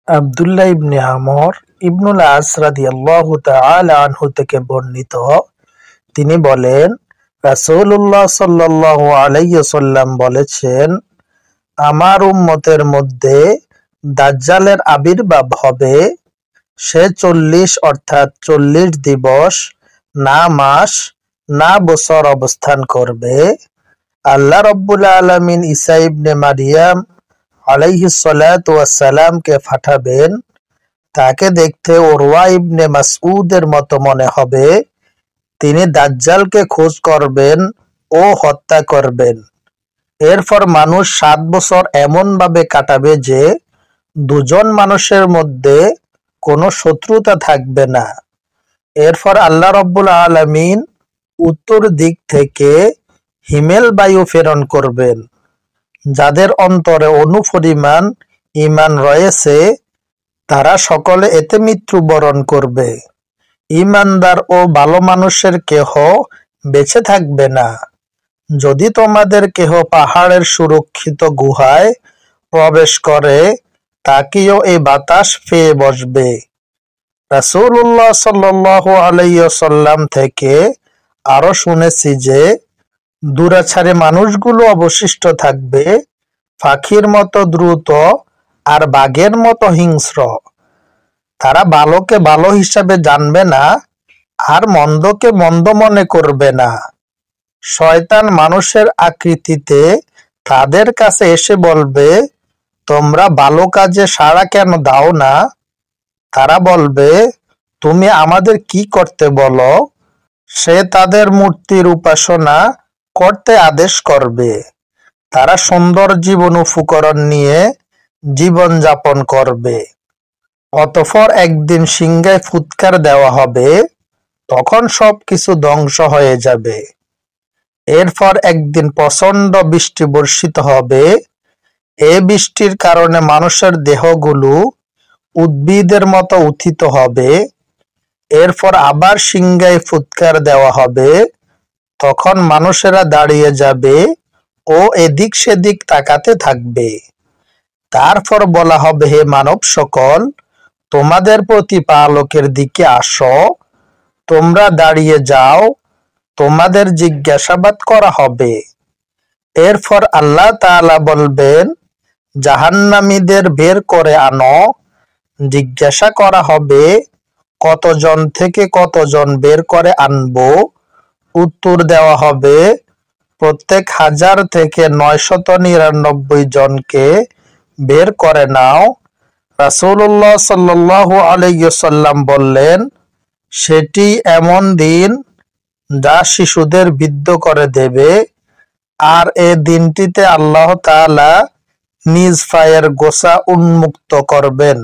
আব্দুল্লাহ ইবনে আমর ইবনুল আস রাদিয়াল্লাহু তাআলা আনহু থেকে বর্ণিত, তিনি বলেন, রাসূলুল্লাহ সাল্লাল্লাহু আলাইহি ওয়াসাল্লাম বলেছেন, আমার উম্মতের মধ্যে দাজ্জালের আবির্ভাব হবে। সে ৪০ অর্থাৎ ৪০ দিবস, না মাস না বছর অবস্থান করবে। আল্লাহ রাব্বুল আলামিন ঈসা ইবনে মারইয়াম আলাইহিস সালাতু ওয়াস সালামকে পাঠাবেন। তাকে দেখতে উরওয়া ইবনে মাসউদের মতো মনে হবে। তিনি দাজ্জালকে খোঁজ করবেন ও হত্যা করবেন। এরপর মানুষ ৭ বছর এমনভাবে কাটাবে যে দুজন মানুষের মধ্যে কোনো শত্রুতা থাকবে না। এরপর আল্লাহ রাব্বুল আলামিন উত্তর দিক থেকে হিমেল বায়ু প্রেরণ করবেন। যাদের অন্তরে অনুপরিমাণ ঈমান রয়েছে তারা সকলে এতে মৃত্যুবরণ করবে। ঈমানদার ও ভালো মানুষের কেহ বেঁচে থাকবে না। যদি তোমাদের কেহ পাহাড়ের সুরক্ষিত গুহায় প্রবেশ করে, তাকেও এই বাতাস পেয়ে বসবে। রাসূলুল্লাহ সাল্লাল্লাহু আলাইহি ওয়াসাল্লাম থেকে আরো শুনেছি যে দুরাচারী মানুষগুলো অবশিষ্ট থাকবে, পাখির মতো দ্রুত আর বাঘের মতো হিংস্র। তারা ভালোকে ভালো হিসাবে জানবে না আর মন্দকে মন্দ মনে করবে না। শয়তান মানুষের আকৃতিতে তাদের কাছে এসে বলবে, তোমরা ভালো কাজে সাড়া কেন দাও না? তারা বলবে, তুমি আমাদের কি করতে বলো? সে তাদের মূর্তির উপাসনা করতে আদেশ করবে। তারা সুন্দর জীবন উপকরণ নিয়ে জীবন যাপন করবে। অতঃপর একদিন সিংহায় ফুৎকার দেওয়া হবে, তখন সবকিছু ধ্বংস হয়ে যাবে। এরপর একদিন প্রচণ্ড বৃষ্টি বর্ষিত হবে। এ বৃষ্টির কারণে মানুষের দেহগুলো উদ্ভিদের মতো উত্থিত হবে। এরপর আবার সিংহায় ফুৎকার দেওয়া হবে, তখন মানুষেরা দাঁড়িয়ে যাবে ও এদিক সেদিক তাকাতে থাকবে। তারপর বলা হবে, হে মানব সকল, তোমাদের প্রতিপালকের দিকে আসো, তোমরা দাঁড়িয়ে যাও, তোমাদের জিজ্ঞাসাবাদ করা হবে। এরপর আল্লাহ তাআলা বলবেন, জাহান্নামীদের বের করে আনো। জিজ্ঞাসা করা হবে, কতজন থেকে কতজন বের করে আনবো? উত্তর দেওয়া হবে, প্রত্যেক ১০০০ থেকে ৯৯৯ জনকে বের করে নাও। রাসূলুল্লাহ সাল্লাল্লাহু আলাইহি ওয়াসাল্লাম বললেন, সেটি এমন দিন যা শিশুদের বিদ্ধ করে দেবে, আর এ দিনটিতে আল্লাহ তাআলা নিজ পায়ের গোছা উন্মুক্ত করবেন।